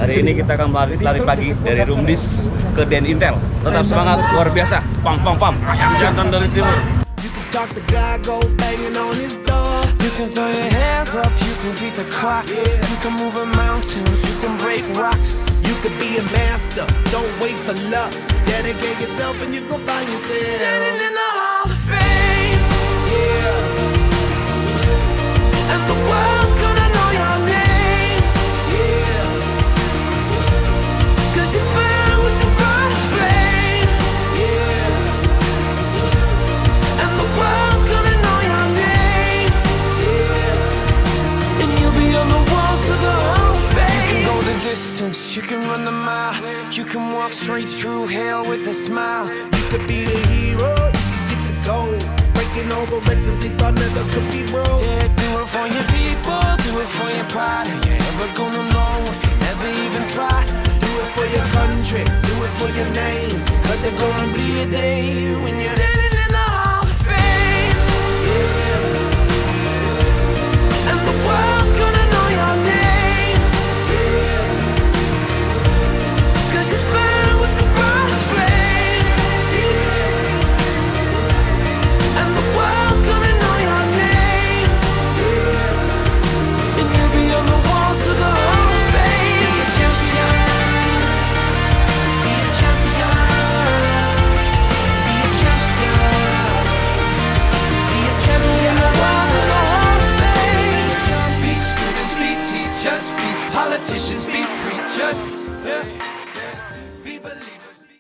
Hari ini kita akan lari pagi dari Rumdis ke Denintel. Tetap semangat, luar biasa. Pam pam pam. Jangan dari timur. Talk the guy, go banging on his door. You can throw your hands up, you can beat the clock. Yeah. You can move a mountain, you can break rocks. You can be a master, don't wait for luck. Dedicate yourself and you gon' find yourself standing in the Hall of Fame. Yeah. And the world's gonna know your name. Yeah. Cause you burn with the God's flame. Yeah. And the world's gonna know your name. Yeah. And you'll be on the walls of the Hall of Fame. You can go the distance, you can run the mile. You can walk straight through hell with a smile. You could be the hero, you can get the gold. Breaking all the records they thought never could be broke. Yeah, do it for your people, do it for your pride. Are you ever gonna know if you never even try? Do it for your country, do it for your name. Cause there's gonna be a day when you're standing in the Hall of Fame. Yeah. And the world's gonna know your name. Yeah. Cause you burn with the God's flame. Yeah. And the world's gonna know your name. Yeah. And you'll be on the walls of the Hall of Fame. Be a champion. Be a champion. Be a champion. Be a champion. The walls of the Hall of Fame. Be students, be teachers, be politicians, be preachers. Yeah. Be believers.